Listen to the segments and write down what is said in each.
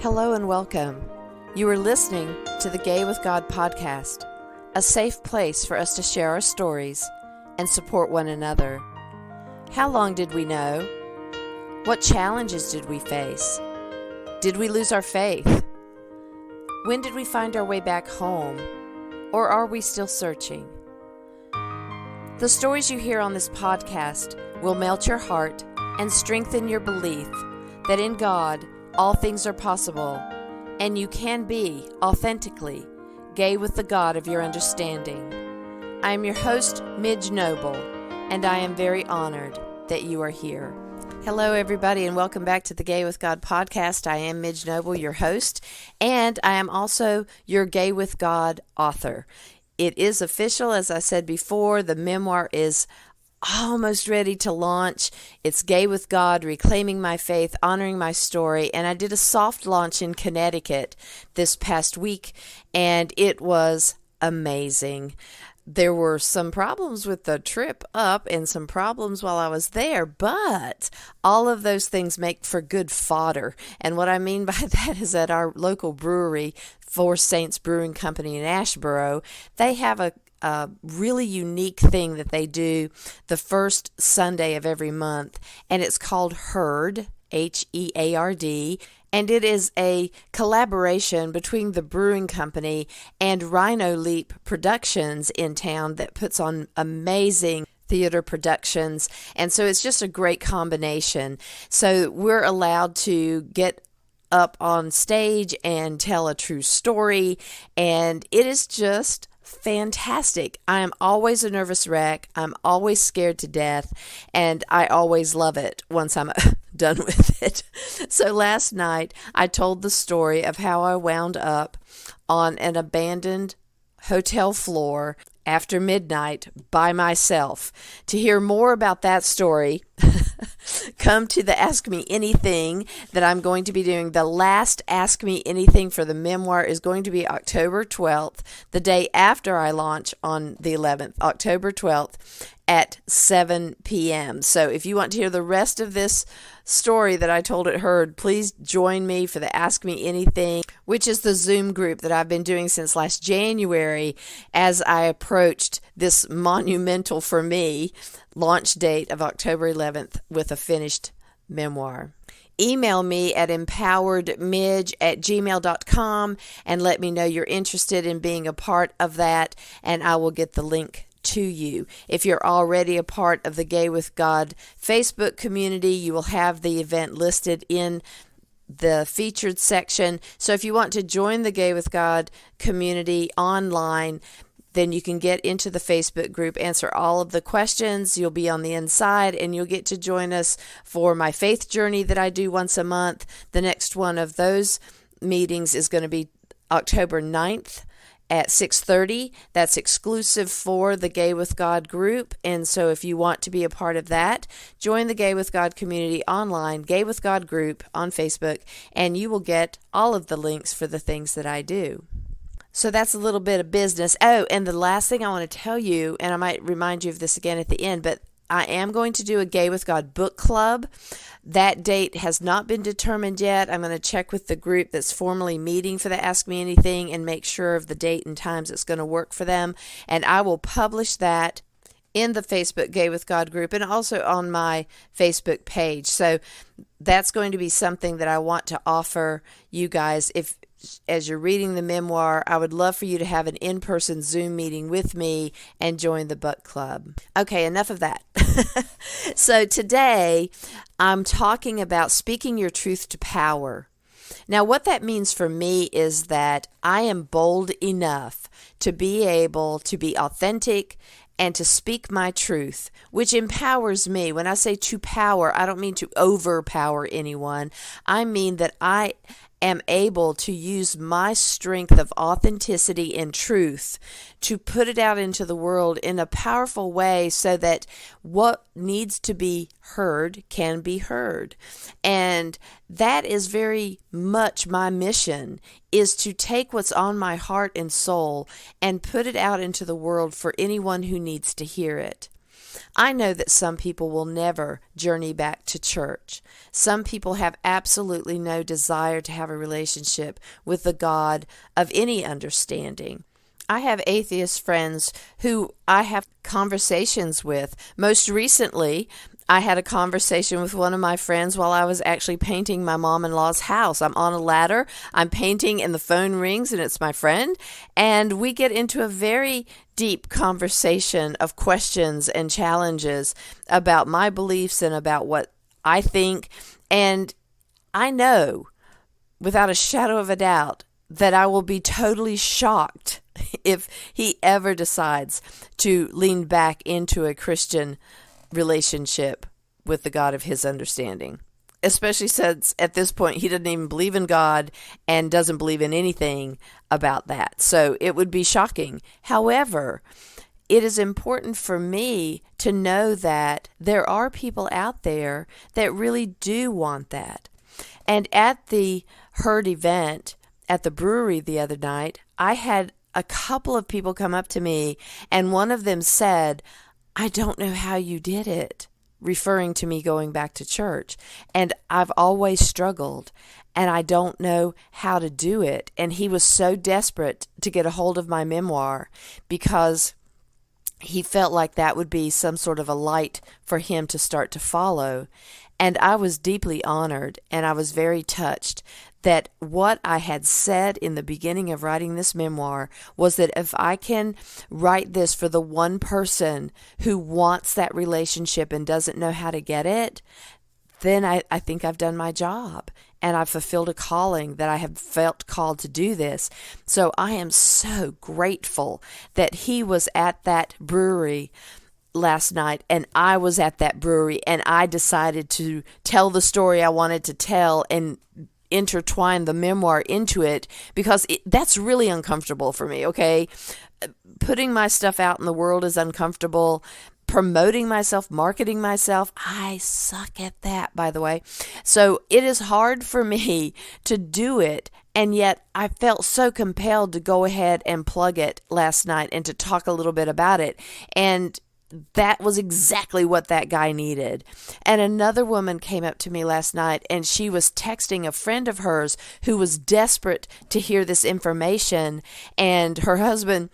Hello and welcome. You are listening to the Gay with God podcast, a safe place for us to share our stories and support one another. How long did we know? What challenges did we face? Did we lose our faith? When did we find our way back home? Or are we still searching? The stories you hear on this podcast will melt your heart and strengthen your belief that in God, all things are possible, and you can be authentically gay with the God of your understanding. I am your host, Midge, and I am very honored that you are here. Hello, everybody, and welcome back to the Gay with God podcast. I am Midge, your host, and I am also your Gay with God author. It is official, as I said before. The memoir is almost ready to launch. It's Gay with God, Reclaiming My Faith, Honoring My Story, and I did a soft launch in Connecticut this past week, and it was amazing. There were some problems with the trip up and some problems while I was there, but all of those things make for good fodder. And what I mean by that is at our local brewery, Four Saints Brewing Company in Asheboro, they have a really unique thing that they do the first Sunday of every month, and it's called HEARD, H-E-A-R-D, and it is a collaboration between the brewing company and Rhino Leap Productions in town that puts on amazing theater productions, and so it's just a great combination. So we're allowed to get up on stage and tell a true story, and it is just fantastic. I am always a nervous wreck. I'm always scared to death, and I always love it once I'm done with it. So last night, I told the story of how I wound up on an abandoned hotel floor after midnight by myself. To hear more about that story, come to the Ask Me Anything that I'm going to be doing. The last Ask Me Anything for the memoir is going to be October 12th, the day after I launch on the 11th, October 12th at 7 p.m. So if you want to hear the rest of this story that I told at HEARD, please join me for the Ask Me Anything, which is the Zoom group that I've been doing since last January as I approached this monumental, for me, launch date of October 11th with a finished memoir. Email me at empoweredmidge@gmail.com and let me know you're interested in being a part of that, and I will get the link to you. If you're already a part of the Gay with God Facebook community, you will have the event listed in the featured section. So if you want to join the Gay with God community online, then you can get into the Facebook group, answer all of the questions. You'll be on the inside, and you'll get to join us for my faith journey that I do once a month. The next one of those meetings is going to be October 9th at 6:30. That's exclusive for the Gay with God group. And so if you want to be a part of that, join the Gay with God community online, Gay with God group on Facebook, and you will get all of the links for the things that I do. So that's a little bit of business. Oh, and the last thing I want to tell you, and I might remind you of this again at the end, but I am going to do a Gay with God book club. That date has not been determined yet. I'm going to check with the group that's formally meeting for the Ask Me Anything and make sure of the date and times it's going to work for them. And I will publish that in the Facebook Gay with God group and also on my Facebook page. So that's going to be something that I want to offer you guys. If as you're reading the memoir, I would love for you to have an in-person Zoom meeting with me and join the book club. Okay, enough of that. So today, I'm talking about speaking your truth to power. Now, what that means for me is that I am bold enough to be able to be authentic and to speak my truth, which empowers me. When I say to power, I don't mean to overpower anyone. I mean that I am able to use my strength of authenticity and truth to put it out into the world in a powerful way so that what needs to be heard can be heard. And that is very much my mission, is to take what's on my heart and soul and put it out into the world for anyone who needs to hear it. I know that some people will never journey back to church. Some people have absolutely no desire to have a relationship with the God of any understanding. I have atheist friends who I have conversations with. Most recently, I had a conversation with one of my friends while I was actually painting my mom-in-law's house. I'm on a ladder, I'm painting, and the phone rings, and it's my friend. And we get into a very deep conversation of questions and challenges about my beliefs and about what I think. And I know, without a shadow of a doubt, that I will be totally shocked if he ever decides to lean back into a Christian relationship with the God of his understanding, especially since at this point he doesn't even believe in God and doesn't believe in anything about that. So it would be shocking. However, it is important for me to know that there are people out there that really do want that. And at the Herd event at the brewery the other night, I had a couple of people come up to me, and one of them said, "I don't know how you did it," referring to me going back to church. And I've always struggled, and I don't know how to do it. And he was so desperate to get a hold of my memoir because he felt like that would be some sort of a light for him to start to follow. And I was deeply honored, and I was very touched that what I had said in the beginning of writing this memoir was that if I can write this for the one person who wants that relationship and doesn't know how to get it, then I think I've done my job and I've fulfilled a calling that I have felt called to do this. So I am so grateful that he was at that brewery last night and I was at that brewery, and I decided to tell the story I wanted to tell and intertwine the memoir into it, because that's really uncomfortable for me, okay? Putting my stuff out in the world is uncomfortable. Promoting myself, marketing myself, I suck at that, by the way. So it is hard for me to do it, and yet I felt so compelled to go ahead and plug it last night and to talk a little bit about it. And that was exactly what that guy needed. And another woman came up to me last night, and she was texting a friend of hers who was desperate to hear this information. And her husband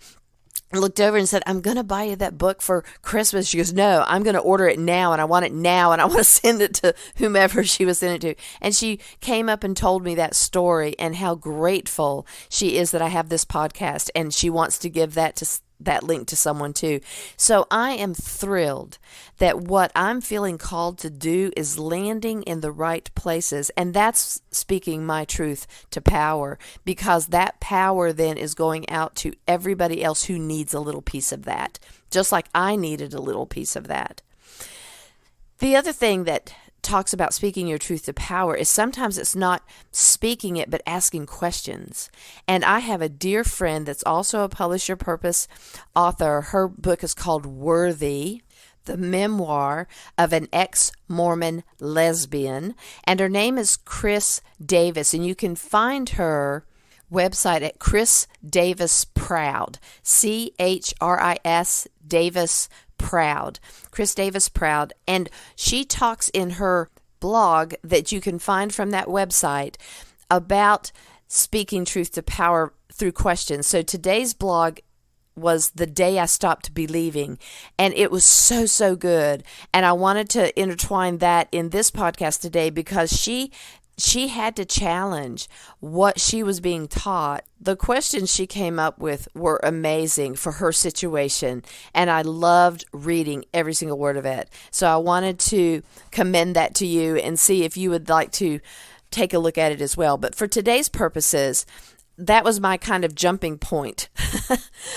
looked over and said, "I'm going to buy you that book for Christmas." She goes, "No, I'm going to order it now, and I want it now, and I want to send it to whomever she was sending it to." And she came up and told me that story and how grateful she is that I have this podcast, and she wants to give that link to someone too. So I am thrilled that what I'm feeling called to do is landing in the right places, and that's speaking my truth to power, because that power then is going out to everybody else who needs a little piece of that, just like I needed a little piece of that. The other thing that talks about speaking your truth to power is sometimes it's not speaking it, but asking questions. And I have a dear friend that's also a Publish Your Purpose author. Her book is called Worthy, the memoir of an ex-Mormon lesbian. And her name is Chris Davis. And you can find her website at Chris Davis Proud, CHRIS Davis Proud, Chris Davis Proud. And she talks in her blog that you can find from that website about speaking truth to power through questions. So today's blog was The Day I Stopped Believing, and it was so good. And I wanted to intertwine that in this podcast today because she had to challenge what she was being taught. The questions she came up with were amazing for her situation, and I loved reading every single word of it. So I wanted to commend that to you and see if you would like to take a look at it as well. But for today's purposes, that was my kind of jumping point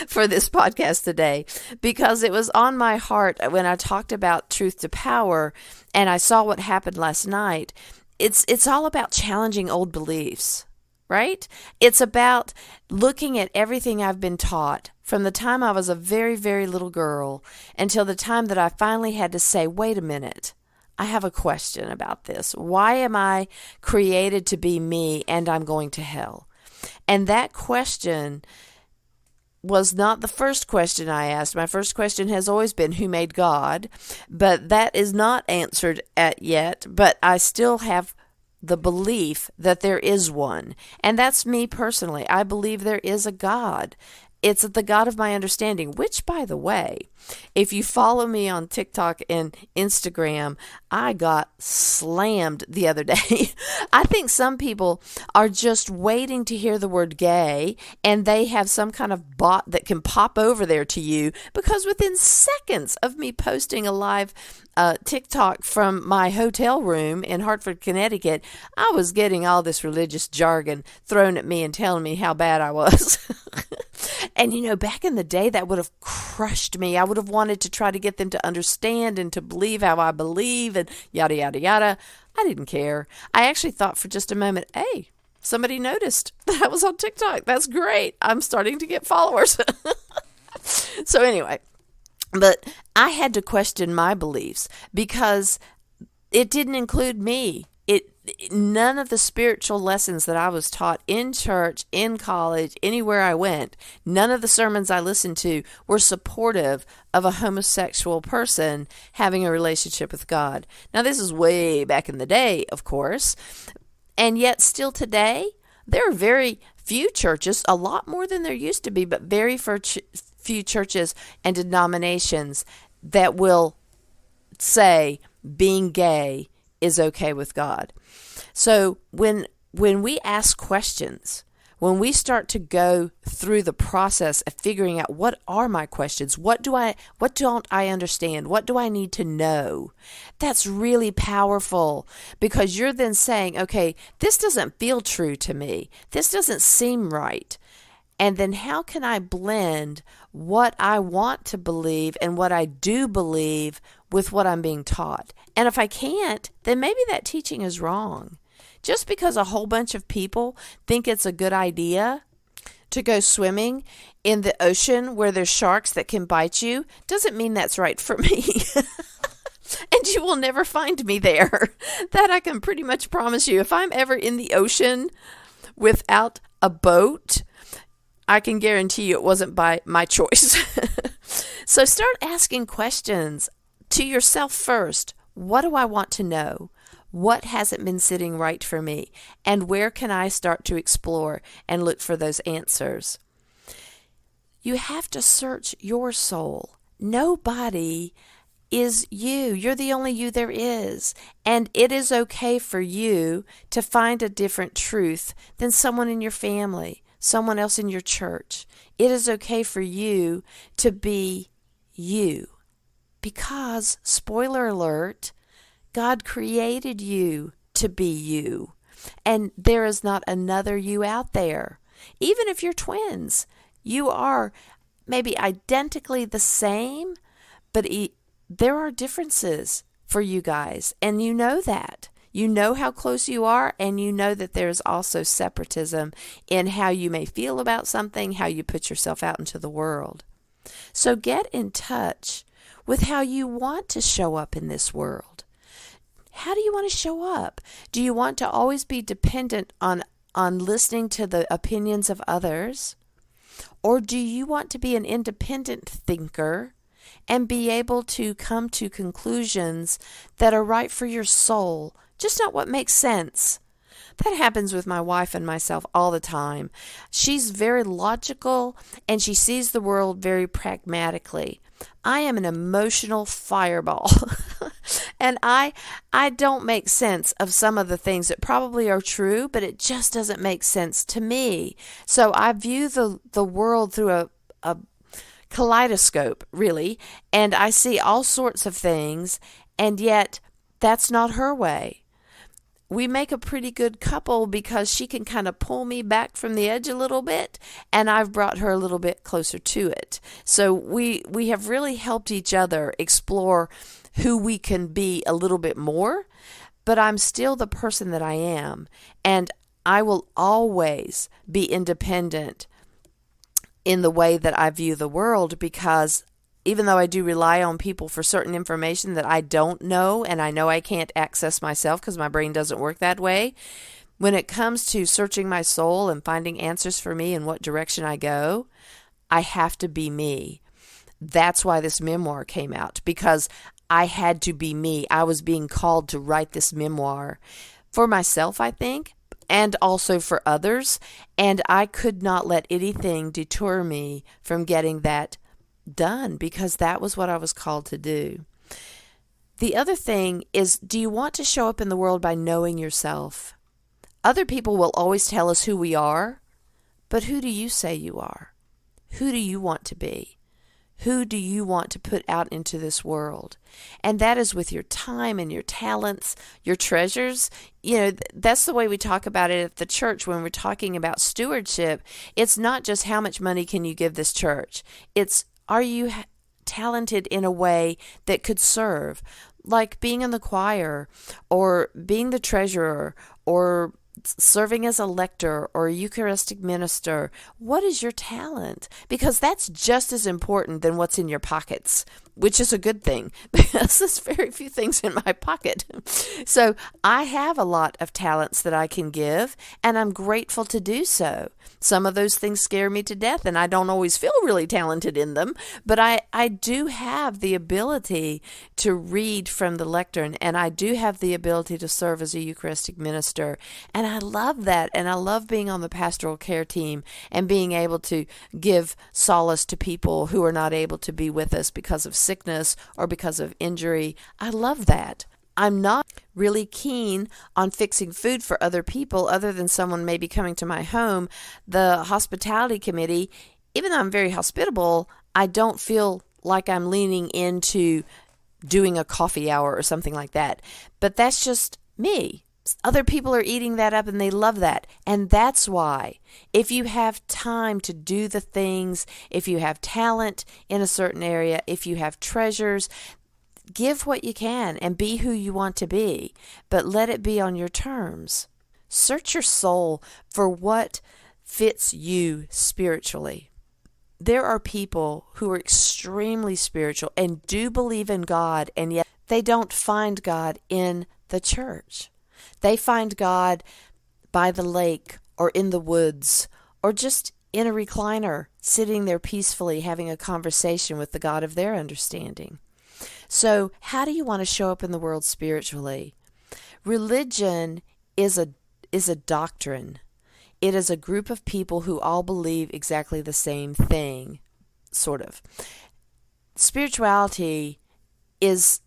for this podcast today, because it was on my heart when I talked about truth to power and I saw what happened last night. It's all about challenging old beliefs, right? It's about looking at everything I've been taught from the time I was a very, very little girl until the time that I finally had to say, wait a minute, I have a question about this. Why am I created to be me and I'm going to hell? And that question was not the first question I asked. My first question has always been, who made God? But that is not answered yet, but I still have the belief that there is one. And that's me personally. I believe there is a God. It's the God of my understanding, which, by the way, if you follow me on TikTok and Instagram, I got slammed the other day. I think some people are just waiting to hear the word gay, and they have some kind of bot that can pop over there to you, because within seconds of me posting a live TikTok from my hotel room in Hartford, Connecticut, I was getting all this religious jargon thrown at me and telling me how bad I was. And, back in the day, that would have crushed me. I would have wanted to try to get them to understand and to believe how I believe and yada, yada, yada. I didn't care. I actually thought for just a moment, hey, somebody noticed that I was on TikTok. That's great. I'm starting to get followers. So anyway, but I had to question my beliefs because it didn't include me. None of the spiritual lessons that I was taught in church, in college, anywhere I went, none of the sermons I listened to were supportive of a homosexual person having a relationship with God. Now, this is way back in the day, of course, and yet still today, there are very few churches, a lot more than there used to be, but very few churches and denominations that will say being gay is okay with God. So when we ask questions, when we start to go through the process of figuring out what are my questions, what don't I understand, what do I need to know, that's really powerful, because you're then saying, okay, this doesn't feel true to me. This doesn't seem right. And then how can I blend what I want to believe and what I do believe with what I'm being taught? And if I can't, then maybe that teaching is wrong. Just because a whole bunch of people think it's a good idea to go swimming in the ocean where there's sharks that can bite you doesn't mean that's right for me. And you will never find me there. That I can pretty much promise you. If I'm ever in the ocean without a boat, I can guarantee you it wasn't by my choice. So start asking questions to yourself first. What do I want to know? What hasn't been sitting right for me? And where can I start to explore and look for those answers? You have to search your soul. Nobody is you. You're the only you there is. And it is okay for you to find a different truth than someone in your family, someone else in your church. It is okay for you to be you. Because, spoiler alert, God created you to be you. And there is not another you out there. Even if you're twins, you are maybe identically the same, but there are differences for you guys. And you know that. You know how close you are, and you know that there's also separatism in how you may feel about something, how you put yourself out into the world. So get in touch with how you want to show up in this world. How do you want to show up? Do you want to always be dependent on listening to the opinions of others? Or do you want to be an independent thinker and be able to come to conclusions that are right for your soul, just not what makes sense? That happens with my wife and myself all the time. She's very logical and she sees the world very pragmatically. I am an emotional fireball. And I don't make sense of some of the things that probably are true, but it just doesn't make sense to me. So I view the world through a kaleidoscope, really, and I see all sorts of things, and yet that's not her way. We make a pretty good couple because she can kind of pull me back from the edge a little bit, and I've brought her a little bit closer to it. So we have really helped each other explore who we can be a little bit more, but I'm still the person that I am, and I will always be independent in the way that I view the world, because even though I do rely on people for certain information that I don't know, and I know I can't access myself because my brain doesn't work that way, when it comes to searching my soul and finding answers for me and what direction I go, I have to be me. That's why this memoir came out, because I had to be me. I was being called to write this memoir for myself, I think, and also for others. And I could not let anything deter me from getting that done, because that was what I was called to do. The other thing is, do you want to show up in the world by knowing yourself? Other people will always tell us who we are, but who do you say you are? Who do you want to be? Who do you want to put out into this world? And that is with your time and your talents, your treasures. You know, that's the way we talk about it at the church when we're talking about stewardship. It's not just how much money can you give this church. It's, are you talented in a way that could serve? Like being in the choir, or being the treasurer, or serving as a lector or a Eucharistic minister. What is your talent? Because that's just as important than what's in your pockets, which is a good thing, because there's very few things in my pocket. So I have a lot of talents that I can give, and I'm grateful to do so. Some of those things scare me to death, and I don't always feel really talented in them, but I do have the ability to read from the lectern, and I do have the ability to serve as a Eucharistic minister, and I love that, and I love being on the pastoral care team and being able to give solace to people who are not able to be with us because of sickness or because of injury. I love that. I'm not really keen on fixing food for other people other than someone maybe coming to my home. The hospitality committee, even though I'm very hospitable, I don't feel like I'm leaning into doing a coffee hour or something like that. But that's just me. Other people are eating that up and they love that. And that's why, if you have time to do the things, if you have talent in a certain area, if you have treasures, give what you can and be who you want to be, but let it be on your terms. Search your soul for what fits you spiritually. There are people who are extremely spiritual and do believe in God, and yet they don't find God in the church. They find God by the lake or in the woods or just in a recliner, sitting there peacefully having a conversation with the God of their understanding. So how do you want to show up in the world spiritually? Religion is a doctrine. It is a group of people who all believe exactly the same thing, sort of. Spirituality is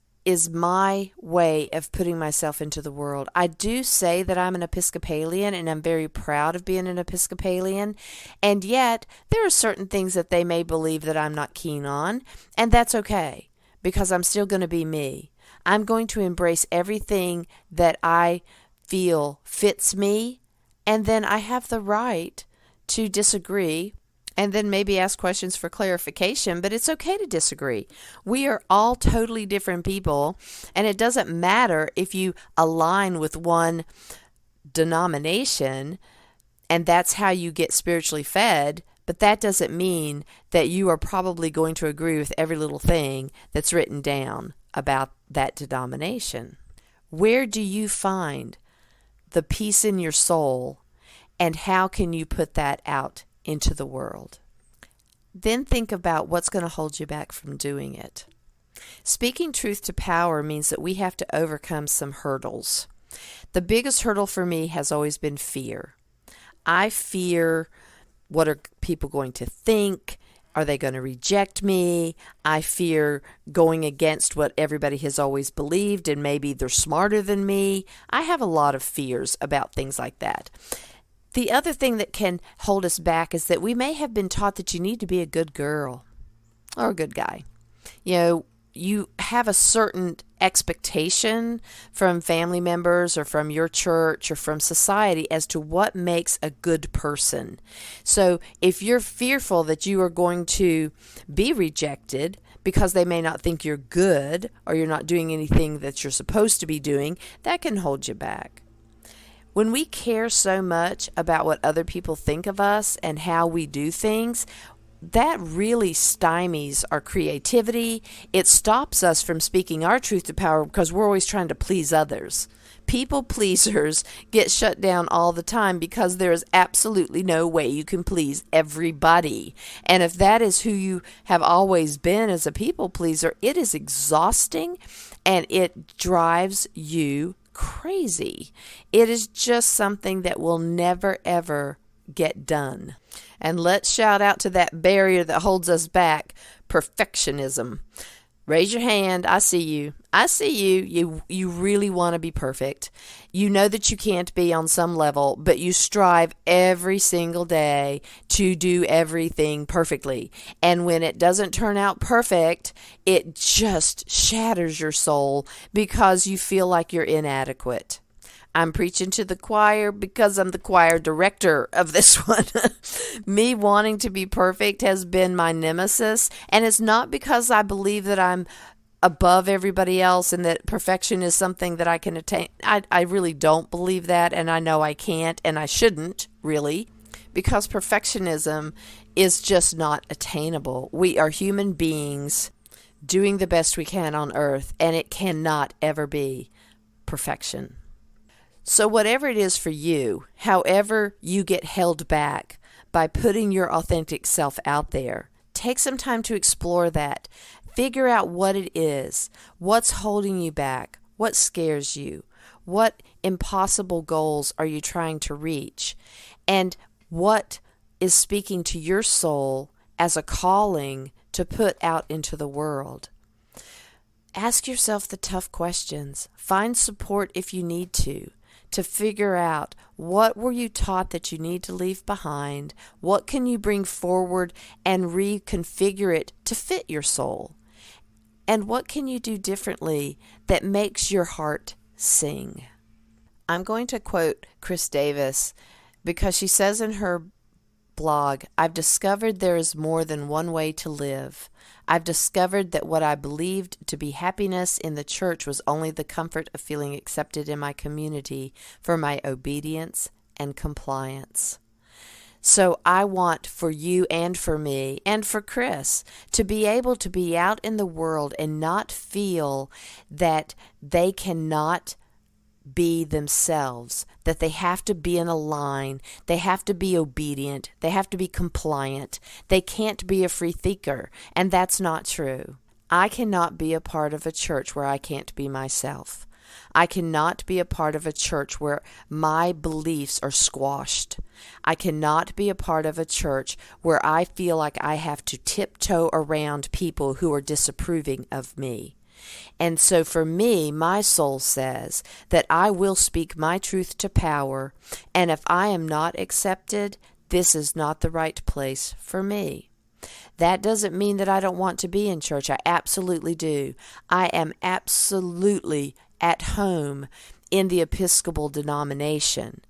my way of putting myself into the world. I do say that I'm an Episcopalian, and I'm very proud of being an Episcopalian, and yet there are certain things that they may believe that I'm not keen on, and that's okay, because I'm still going to be me. I'm going to embrace everything that I feel fits me, and then I have the right to disagree and then maybe ask questions for clarification, but it's okay to disagree. We are all totally different people, and it doesn't matter if you align with one denomination and that's how you get spiritually fed, but that doesn't mean that you are probably going to agree with every little thing that's written down about that denomination. Where do you find the peace in your soul, and how can you put that out into the world? Then think about what's going to hold you back from doing it. Speaking truth to power means that we have to overcome some hurdles. The biggest hurdle for me has always been fear. I fear, what are people going to think? Are they going to reject me? I fear going against what everybody has always believed, and maybe they're smarter than me. I have a lot of fears about things like that. The other thing that can hold us back is that we may have been taught that you need to be a good girl or a good guy. You know, you have a certain expectation from family members or from your church or from society as to what makes a good person. So if you're fearful that you are going to be rejected because they may not think you're good or you're not doing anything that you're supposed to be doing, that can hold you back. When we care so much about what other people think of us and how we do things, that really stymies our creativity. It stops us from speaking our truth to power because we're always trying to please others. People pleasers get shut down all the time because there is absolutely no way you can please everybody. And if that is who you have always been as a people pleaser, it is exhausting and it drives you crazy. It is just something that will never, ever get done. And let's shout out to that barrier that holds us back, perfectionism. Raise your hand. I see you. I see you. You really want to be perfect. You know that you can't be on some level, but you strive every single day to do everything perfectly. And when it doesn't turn out perfect, it just shatters your soul because you feel like you're inadequate. I'm preaching to the choir because I'm the choir director of this one. Me wanting to be perfect has been my nemesis, and it's not because I believe that I'm above everybody else and that perfection is something that I can attain. I really don't believe that, and I know I can't, and I shouldn't, really, because perfectionism is just not attainable. We are human beings doing the best we can on earth, and it cannot ever be perfection. So whatever it is for you, however you get held back by putting your authentic self out there, take some time to explore that. Figure out what it is, what's holding you back, what scares you, what impossible goals are you trying to reach, and what is speaking to your soul as a calling to put out into the world. Ask yourself the tough questions. Find support if you need to figure out what were you taught that you need to leave behind, what can you bring forward and reconfigure it to fit your soul, and what can you do differently that makes your heart sing. I'm going to quote Chris Davis because she says in her blog, "I've discovered there is more than one way to live. I've discovered that what I believed to be happiness in the church was only the comfort of feeling accepted in my community for my obedience and compliance." So I want for you and for me and for Chris to be able to be out in the world and not feel that they cannot be themselves, that they have to be in a line, they have to be obedient, they have to be compliant, they can't be a free thinker, and that's not true. I cannot be a part of a church where I can't be myself. I cannot be a part of a church where my beliefs are squashed. I cannot be a part of a church where I feel like I have to tiptoe around people who are disapproving of me. And so for me, my soul says that I will speak my truth to power, and if I am not accepted, this is not the right place for me. That doesn't mean that I don't want to be in church. I absolutely do. I am absolutely at home in the Episcopal denomination.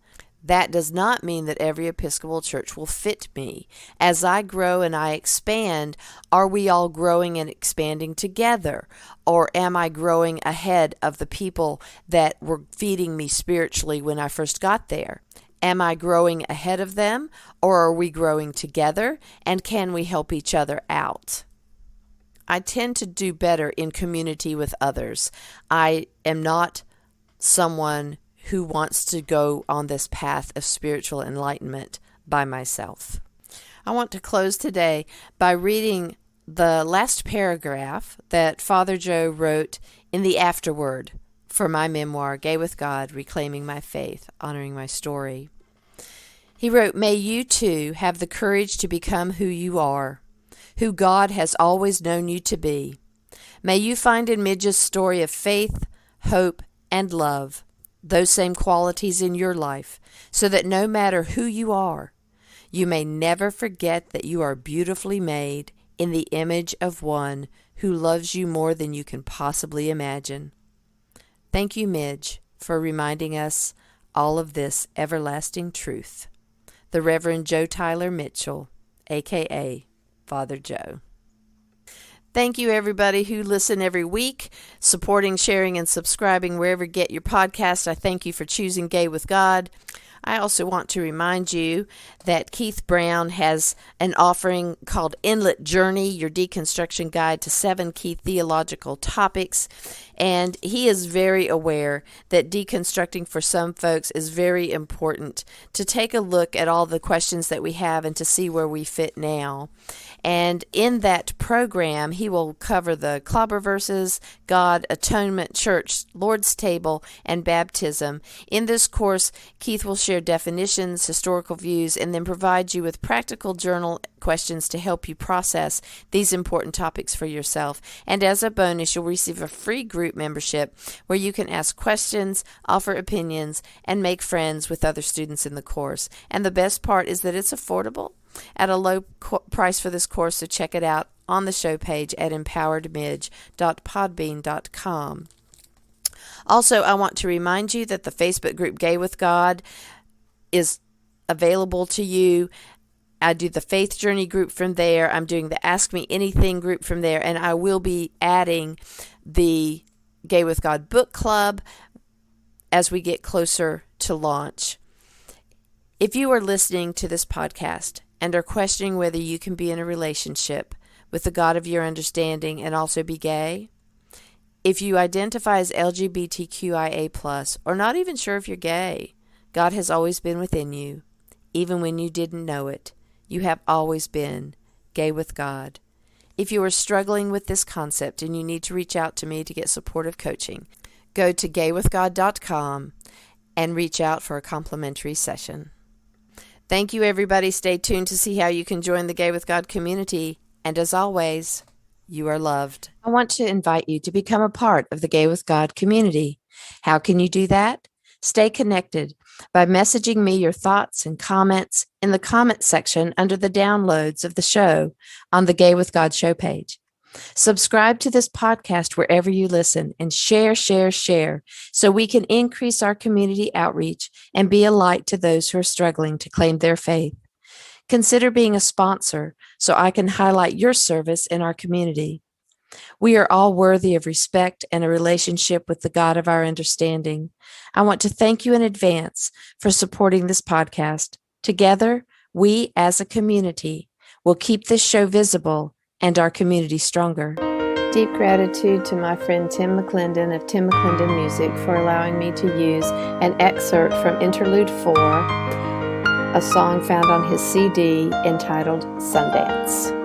That does not mean that every Episcopal church will fit me. As I grow and I expand, are we all growing and expanding together? Or am I growing ahead of the people that were feeding me spiritually when I first got there? Am I growing ahead of them, or are we growing together? And can we help each other out? I tend to do better in community with others. I am not someone who wants to go on this path of spiritual enlightenment by myself. I want to close today by reading the last paragraph that Father Joe wrote in the afterword for my memoir, Gay with God, Reclaiming My Faith, Honoring My Story. He wrote, "May you too have the courage to become who you are, who God has always known you to be. May you find in Midge's story of faith, hope, and love those same qualities in your life, so that no matter who you are, you may never forget that you are beautifully made in the image of one who loves you more than you can possibly imagine." Thank you, Midge, for reminding us all of this everlasting truth. The Reverend Joe Tyler Mitchell, a.k.a. Father Joe. Thank you, everybody who listen every week, supporting, sharing, and subscribing wherever you get your podcast. I thank you for choosing Gay with God. I also want to remind you that Keith Brown has an offering called InletJourney, your deconstruction guide to 7 key theological topics. And he is very aware that deconstructing for some folks is very important, to take a look at all the questions that we have and to see where we fit now. And in that program, he will cover the clobber verses, God, atonement, church, Lord's table, and baptism. In this course, Keith will share definitions, historical views, and then provide you with practical journal questions to help you process these important topics for yourself. And as a bonus, you'll receive a free group membership where you can ask questions, offer opinions, and make friends with other students in the course. And the best part is that it's affordable at a low price for this course, so check it out on the show page at empoweredmidge.podbean.com. Also, I want to remind you that the Facebook group Gay with God is available to you. I do the Faith Journey group from there. I'm doing the Ask Me Anything group from there, and I will be adding the Gay with God book club as we get closer to launch. If you are listening to this podcast and are questioning whether you can be in a relationship with the God of your understanding and also be gay, if you identify as LGBTQIA+, or not even sure if you're gay, God has always been within you, even when you didn't know it. You have always been gay with God. If you are struggling with this concept and you need to reach out to me to get supportive coaching, go to gaywithgod.com and reach out for a complimentary session. Thank you, everybody. Stay tuned to see how you can join the Gay with God community. And as always, you are loved. I want to invite you to become a part of the Gay with God community. How can you do that? Stay connected by messaging me your thoughts and comments in the comment section under the downloads of the show on the Gay with God show page. Subscribe to this podcast wherever you listen and share so we can increase our community outreach and be a light to those who are struggling to claim their faith. Consider being a sponsor so I can highlight your service in our community. We are all worthy of respect and a relationship with the God of our understanding. I want to thank you in advance for supporting this podcast. Together, we as a community will keep this show visible and our community stronger. Deep gratitude to my friend Tim McClendon of Tim McClendon Music for allowing me to use an excerpt from Interlude 4, a song found on his CD entitled Sundance.